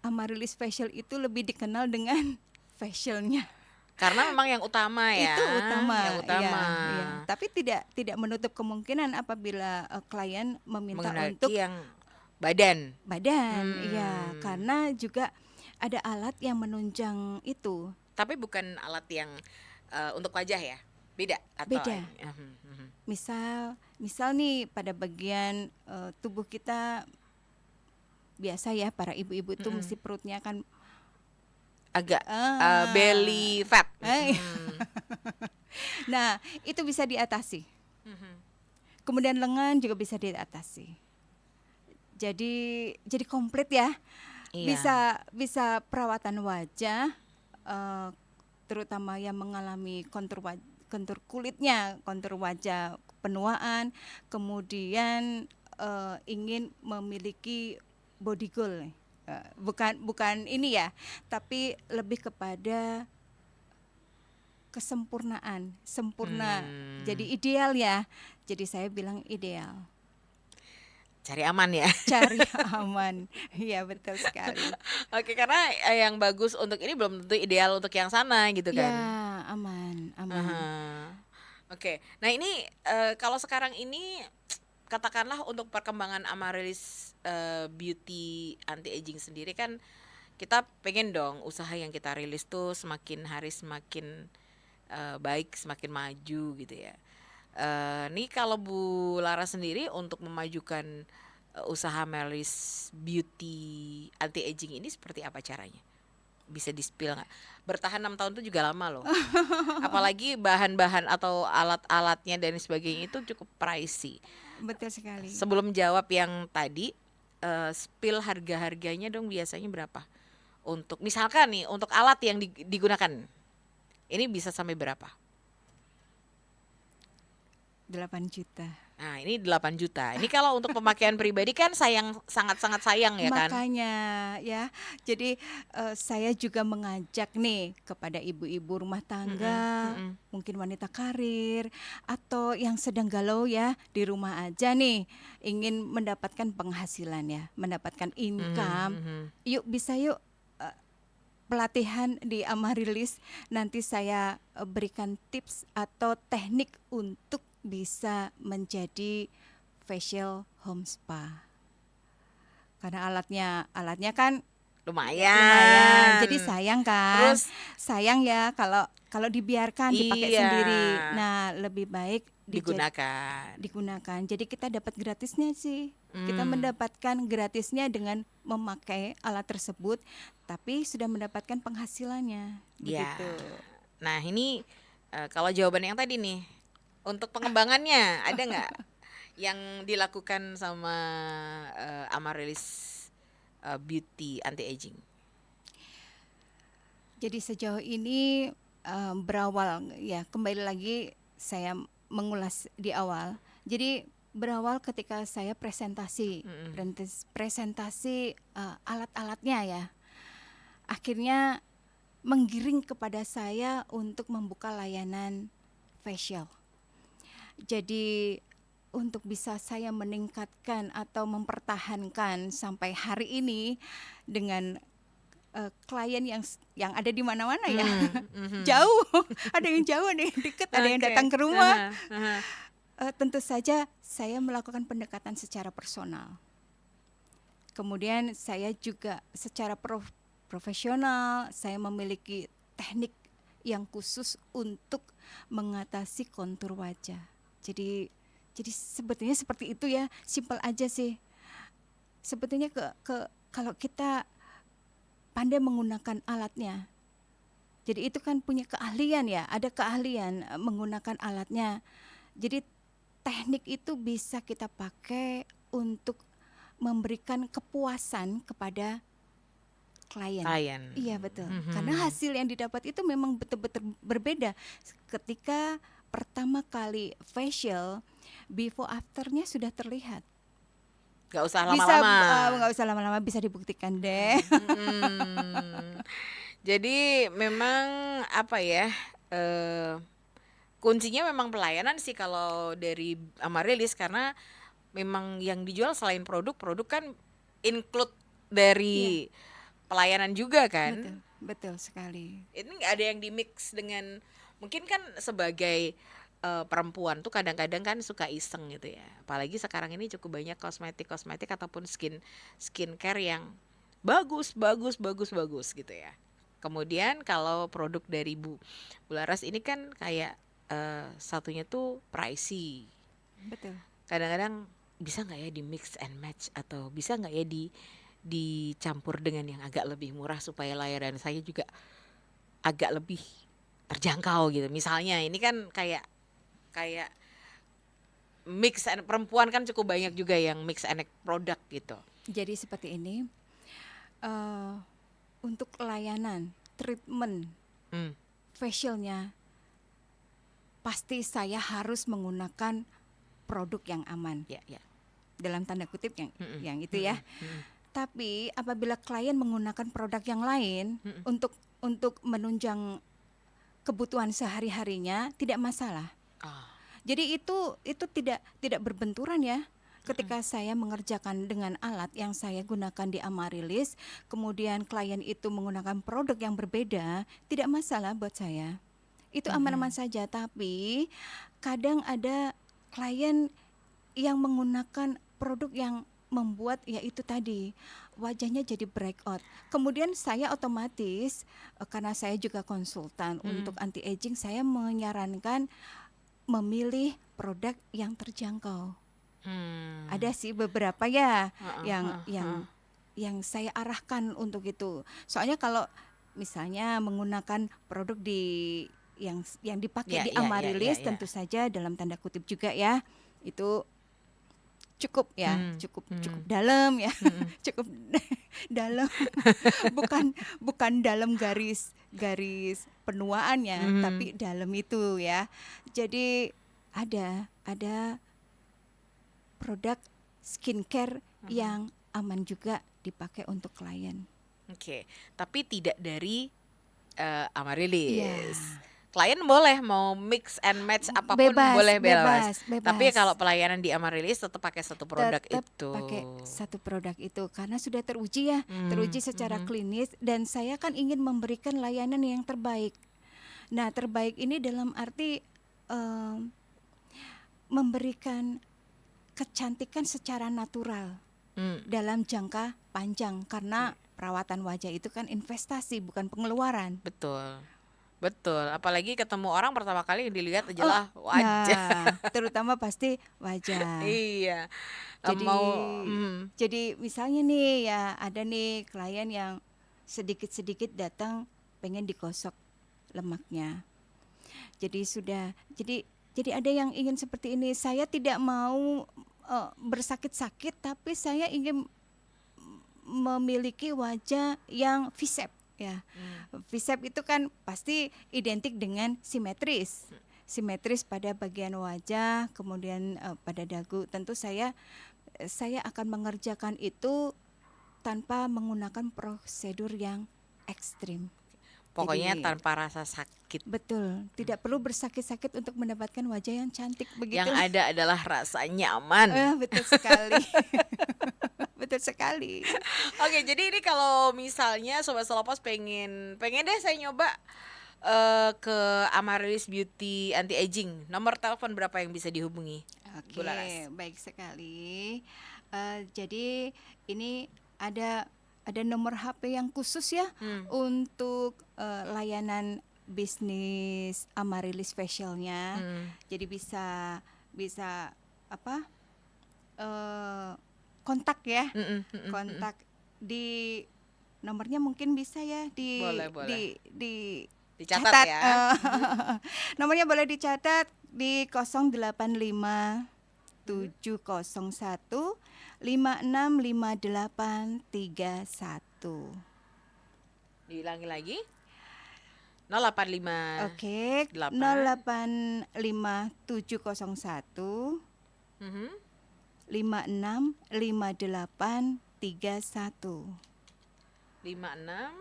B: Amarilis Facial itu lebih dikenal dengan facialnya.
A: Karena memang yang utama
B: Itu
A: ya, yang
B: utama,
A: utama.
B: iya, iya. Tapi tidak tidak menutup kemungkinan apabila klien meminta untuk
A: Menghendaki yang badan.
B: badan, iya,
A: Hmm.
B: karena juga ada alat yang menunjang itu.
A: Tapi bukan alat yang, untuk wajah ya? Beda atau
B: Beda.
A: ini? Mhm mhm.
B: Misal misal nih pada bagian tubuh kita biasa ya para ibu-ibu itu mesti
A: Mhm.
B: perutnya kan
A: Agak,
B: ah
A: belly fat,
B: eh,
A: mhm.
B: nah itu bisa diatasi.
A: Mhm.
B: Kemudian lengan juga bisa diatasi. Jadi komplit ya.
A: Iya.
B: Bisa bisa perawatan wajah, eh, terutama yang mengalami kontur kulitnya, kontur wajah penuaan, kemudian ingin memiliki body goal. Bukan bukan ini ya, tapi lebih kepada kesempurnaan, sempurna.
A: Mmm.
B: Jadi ideal ya. Jadi saya bilang ideal.
A: Cari aman ya?
B: Cari aman. Iya betul sekali.
A: Oke, karena, yang bagus untuk ini belum tentu ideal untuk yang sana gitu
B: Ya,
A: kan?
B: aman, aman.
A: Aha. Oke. Nah ini, kalau sekarang ini katakanlah untuk perkembangan Amarilis, beauty anti aging sendiri kan kita pengen dong usaha yang kita rilis tuh semakin hari semakin, baik, semakin maju gitu ya. Nih kalau Bu Lara sendiri untuk memajukan, usaha Amarilis beauty anti aging ini seperti apa caranya? Bisa di-spill nggak? Bertahan 6 tahun itu juga lama loh. Apalagi bahan-bahan atau alat-alatnya dan sebagainya itu cukup pricey.
B: Betul sekali.
A: Sebelum jawab yang tadi, spill harga-harganya dong biasanya berapa? Untuk misalkan nih, untuk alat yang digunakan, ini bisa sampai berapa?
B: 8 juta.
A: Nah, ini 8 juta. Ini kalau untuk pemakaian pribadi kan sangat-sangat sayang ya kan?
B: Makanya ya, jadi saya juga mengajak nih kepada ibu-ibu rumah
A: Mhm
B: tangga,
A: mhm.
B: mungkin wanita karir atau yang sedang galau ya di rumah aja nih, ingin mendapatkan penghasilan ya, mendapatkan
A: Mhm
B: income.
A: mhm.
B: Yuk bisa yuk pelatihan di Amarilis, nanti saya berikan tips atau teknik untuk bisa menjadi facial home spa. Karena alatnya kan lumayan.
A: Lumayan.
B: Jadi sayang kan?
A: Terus
B: Sayang ya kalau kalau dibiarkan dipakai
A: iya,
B: sendiri. Nah, lebih baik
A: digunakan.
B: digunakan. Jadi kita dapat gratisnya sih. Kita
A: Hmm,
B: mendapatkan gratisnya dengan memakai alat tersebut, tapi sudah mendapatkan penghasilannya.
A: ya.
B: Begitu.
A: Nah, ini kalau jawaban yang tadi nih, untuk pengembangannya ada nggak yang dilakukan sama Amaryllis Beauty Anti Aging?
B: Jadi sejauh ini berawal ya kembali lagi saya mengulas di awal. Jadi berawal ketika saya presentasi
A: Mm-mm.
B: presentasi alat-alatnya ya. Akhirnya menggiring kepada saya untuk membuka layanan facial. Jadi untuk bisa saya meningkatkan atau mempertahankan sampai hari ini dengan klien yang ada di mana-mana ya.
A: Mhm.
B: Jauh, ada yang jauh, ada yang dekat, ada yang datang
A: Oke.
B: ke rumah.
A: Aha, aha.
B: Tentu saja saya melakukan pendekatan secara personal. Kemudian saya juga secara profesional, saya memiliki teknik yang khusus untuk mengatasi kontur wajah. Jadi sebetulnya seperti itu ya, simpel aja sih. Sebetulnya kalau kita pandai menggunakan alatnya. Jadi itu kan punya keahlian ya, ada keahlian menggunakan alatnya. Jadi teknik itu bisa kita pakai untuk memberikan kepuasan kepada klien.
A: Klien.
B: Iya betul. Karena
A: Mhm.
B: hasil yang didapat itu memang betul-betul berbeda. Ketika pertama kali facial, before afternya sudah terlihat.
A: Gak usah
B: Bisa
A: lama-lama.
B: nggak usah lama-lama, bisa dibuktikan deh.
A: Mhm. Jadi memang apa ya? eh Kuncinya memang pelayanan sih kalau dari Amaryllis, karena memang yang dijual selain produk kan include
B: Iya,
A: dari pelayanan juga
B: betul,
A: kan.
B: betul sekali.
A: Ini nggak ada yang di mix dengan, mungkin kan sebagai perempuan tuh kadang-kadang kan suka iseng gitu ya, apalagi sekarang ini cukup banyak kosmetik ataupun skincare yang bagus bagus bagus bagus gitu ya. Kemudian kalau produk dari Bu Laras ini kan kayak satunya tuh pricey,
B: Betul.
A: kadang-kadang bisa nggak ya di mix and match, atau bisa nggak ya dicampur dengan yang agak lebih murah supaya layanan saya juga agak lebih terjangkau gitu. Misalnya ini kan kayak kayak mix and, perempuan kan cukup banyak juga yang mix and produk gitu.
B: Jadi seperti ini, eh, untuk layanan treatment
A: Hmm,
B: facialnya pasti saya harus menggunakan produk yang aman,
A: ya ya.
B: dalam tanda kutip
A: Mm-mm,
B: yang itu ya.
A: mm-mm, mm-mm,
B: Tapi apabila klien menggunakan produk yang lain
A: mm-mm.
B: untuk menunjang kebutuhan sehari-harinya, tidak masalah.
A: Ah,
B: Jadi itu tidak berbenturan ya.
A: mm-mm,
B: Ketika saya mengerjakan dengan alat yang saya gunakan di Amaryllis, kemudian klien itu menggunakan produk yang berbeda, tidak masalah buat saya. Itu aman-aman
A: mhm,
B: saja, tapi kadang ada klien yang menggunakan produk yang membuat ya itu tadi wajahnya jadi breakout. Kemudian saya otomatis karena saya juga konsultan untuk
A: mm,
B: anti aging, saya menyarankan memilih produk yang terjangkau.
A: hmm.
B: Ada sih beberapa ya
A: Heeh,
B: yang
A: heeh, heeh.
B: yang yang saya arahkan untuk itu. Soalnya kalau misalnya menggunakan produk yang dipakai
A: Ya
B: di
A: ya ya ya
B: Amaryllis,
A: ya.
B: tentu saja dalam tanda kutip juga ya. Itu cukup ya,
A: Hmm,
B: cukup
A: hmm,
B: dalam ya,
A: mm-mm.
B: cukup dalam. bukan bukan dalam garis garis penuaannya,
A: Mhm,
B: tapi dalam itu ya. Jadi ada produk skincare
A: mhm.
B: yang aman juga dipakai untuk klien.
A: Oke, tapi tidak dari
B: Iya,
A: Amaryllis. Klien boleh mau mix and match apapun
B: bebas,
A: boleh bebas.
B: bebas,
A: Tapi kalau
B: bebas.
A: pelayanan di Amaryllis tetap pakai satu produk
B: Tetap
A: itu.
B: pakai satu produk itu karena sudah teruji ya, teruji
A: Hmm,
B: secara
A: mhm.
B: klinis dan saya kan ingin memberikan layanan yang terbaik. Nah, terbaik ini dalam arti em, memberikan kecantikan secara natural
A: Hmm,
B: dalam jangka panjang karena
A: iya.
B: perawatan wajah itu kan investasi bukan pengeluaran.
A: Betul. Betul, apalagi ketemu orang pertama kali yang dilihat
B: Oh,
A: adalah wajah.
B: nah, terutama pasti wajah.
A: Iya,
B: Jadi
A: mau
B: jadi misalnya nih ya ada nih klien yang sedikit-sedikit datang pengen digosok lemaknya. Jadi sudah jadi ada yang ingin seperti ini. Saya tidak mau bersakit-sakit tapi saya ingin memiliki wajah yang V-shape ya. V-shape itu kan pasti identik dengan simetris. Simetris pada bagian wajah, kemudian pada dagu. Tentu saya akan mengerjakan itu tanpa menggunakan prosedur yang ekstrim.
A: pokoknya
B: Jadi
A: tanpa rasa sakit.
B: betul, tidak perlu bersakit-sakit untuk mendapatkan wajah yang cantik
A: Yang
B: begitu.
A: ada adalah rasa nyaman.
B: Betul sekali. Betul sekali.
A: Oke, jadi ini kalau misalnya Sobat Selopos pengen deh saya nyoba ke Amaryllis Beauty Anti Aging. Nomor telepon berapa yang bisa dihubungi? Bu
B: Oke,
A: Laras.
B: baik sekali. Jadi ini ada nomor HP yang khusus ya untuk layanan bisnis Amaryllis Facialnya. Jadi bisa apa? Kontak ya. Kontak di nomornya mungkin bisa ya
A: Boleh.
B: di
A: Dicatat
B: catat.
A: ya.
B: Nomornya boleh dicatat di 085 701 565831.
A: Diulangi lagi. 085.
B: Oke,
A: 8.
B: 085 701
A: Mhm.
B: 565831.
A: 56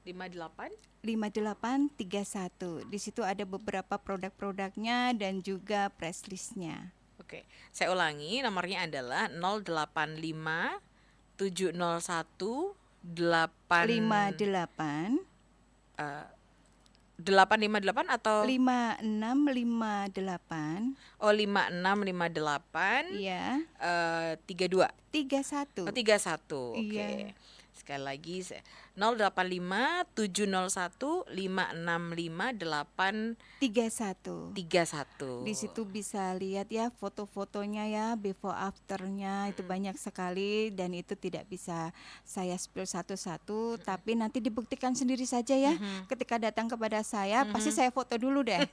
A: 58.
B: 5831. Di situ ada beberapa produk-produknya dan juga press listnya.
A: Oke, saya ulangi, nomornya adalah 085 701
B: 58
A: 858 atau
B: 5658
A: 5658
B: ya
A: 32.
B: 31.
A: Oh, 31. Oke.
B: Iya.
A: Sekali lagi 085 701 5658
B: 31.
A: 31.
B: Di situ bisa lihat ya foto-fotonya ya, before afternya itu banyak sekali dan itu tidak bisa saya spill satu-satu, tapi nanti dibuktikan sendiri saja ya. Ketika datang kepada saya, pasti saya foto dulu deh.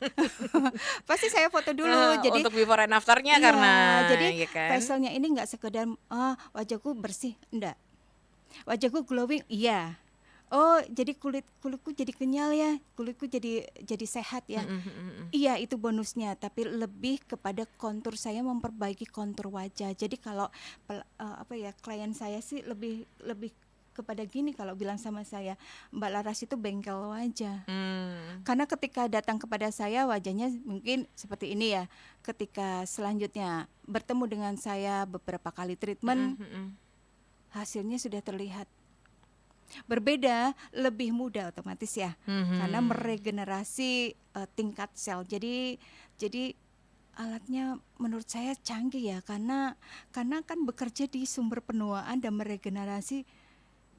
B: Pasti saya foto dulu. Jadi
A: untuk before and afternya
B: iya,
A: karena
B: jadi
A: ya kan.
B: facialnya ini nggak sekedar wajahku bersih, enggak. Wajahku glowing, iya. Oh, jadi kulitku jadi kenyal ya, kulitku jadi sehat ya. Iya, itu bonusnya, tapi lebih kepada kontur saya memperbaiki kontur wajah. Jadi kalau klien saya sih lebih kepada gini kalau bilang sama saya, Mbak Laras itu bengkel wajah. Karena ketika datang kepada saya wajahnya mungkin seperti ini ya. Ketika selanjutnya bertemu dengan saya beberapa kali treatment, hasilnya sudah terlihat berbeda, lebih mudah otomatis ya, karena meregenerasi tingkat sel. Jadi alatnya menurut saya canggih ya, karena kan bekerja di sumber penuaan dan meregenerasi.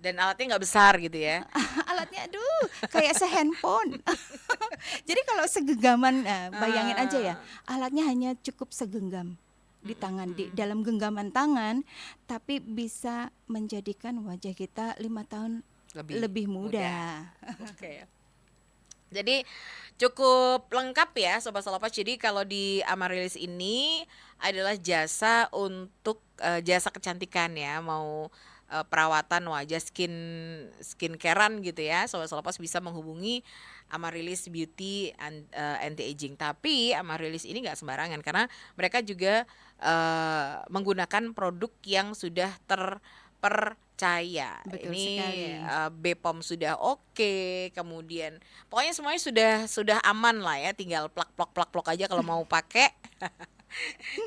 A: Dan alatnya nggak besar gitu ya.
B: Alatnya aduh kayak sehandphone. Jadi kalau segenggaman, bayangin aja ya, alatnya hanya cukup segenggam di tangan, di dalam genggaman tangan, tapi bisa menjadikan wajah kita 5 tahun lebih muda.
A: Oke. Jadi cukup lengkap ya Sobat Salopas. Jadi kalau di Amaryllis ini adalah jasa untuk jasa kecantikan ya, mau perawatan wajah, skincarean gitu ya. Sobat Salopas bisa menghubungi Amaryllis Beauty Anti Aging. Tapi Amaryllis ini nggak sembarangan karena mereka juga menggunakan produk yang sudah terpercaya.
B: Betul
A: Ini
B: sekali.
A: BPOM sudah oke, kemudian pokoknya semuanya sudah aman lah ya, tinggal plak aja kalau mau pakai.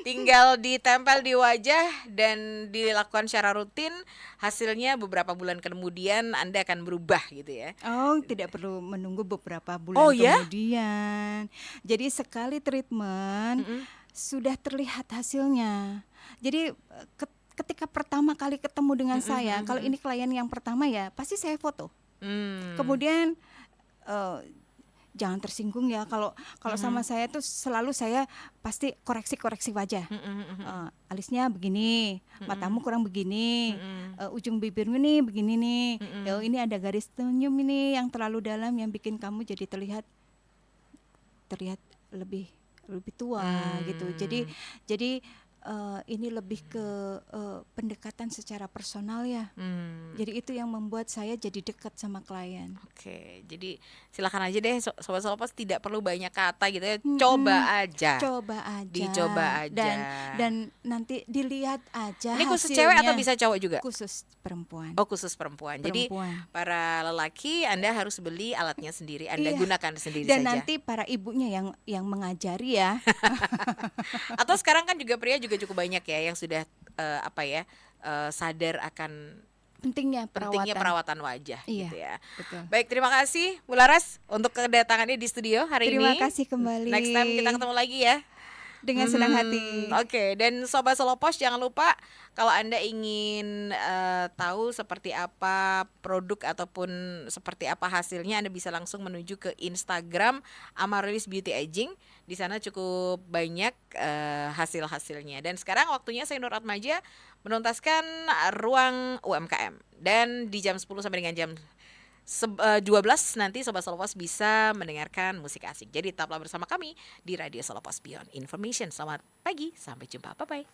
A: Tinggal ditempel di wajah dan dilakukan secara rutin, hasilnya beberapa bulan kemudian Anda akan berubah gitu ya.
B: Oh, tidak perlu menunggu beberapa
A: Oh
B: bulan
A: ya?
B: kemudian. Jadi sekali treatment sudah terlihat hasilnya. Jadi ketika pertama kali ketemu dengan saya, kalau ini klien yang pertama ya pasti saya foto. Kemudian jangan tersinggung ya kalau kalau sama saya tuh selalu saya pasti koreksi wajah. Alisnya begini, matamu kurang begini, ujung bibirmu nih begini nih. Ini ada garis senyum ini yang terlalu dalam yang bikin kamu jadi terlihat lebih tua gitu. Jadi ini lebih ke pendekatan secara personal ya. Jadi itu yang membuat saya jadi dekat sama klien.
A: Oke, jadi silakan aja deh Sobat Solopas, tidak perlu banyak kata gitu ya. Coba aja. Dicoba aja.
B: Dan nanti dilihat aja
A: Ini khusus
B: hasilnya.
A: cewek atau bisa cowok juga?
B: Khusus perempuan.
A: Oh, khusus perempuan. Jadi para lelaki Anda harus beli alatnya sendiri, Anda gunakan sendiri
B: dan
A: saja.
B: nanti para ibunya yang mengajari ya.
A: Atau sekarang kan juga pria juga cukup banyak ya yang sudah sadar akan pentingnya perawatan wajah gitu ya.
B: Betul.
A: Baik, terima kasih Bu Laras untuk kedatangannya di studio hari ini.
B: Terima kasih kembali.
A: Next time kita ketemu lagi ya.
B: Dengan senang hati.
A: Oke, dan Sobat Solopos jangan lupa kalau Anda ingin tahu seperti apa produk ataupun seperti apa hasilnya, Anda bisa langsung menuju ke Instagram Amaryllis Beauty Aging. Di sana cukup banyak hasil-hasilnya. Dan sekarang waktunya saya Nur Atmaja menuntaskan ruang UMKM. Dan di jam 10 sampai dengan jam 12 nanti Sobat Solopas bisa mendengarkan musik asik. Jadi tetaplah bersama kami di Radio Solopas Beyond Information. Selamat pagi, sampai jumpa, bye-bye.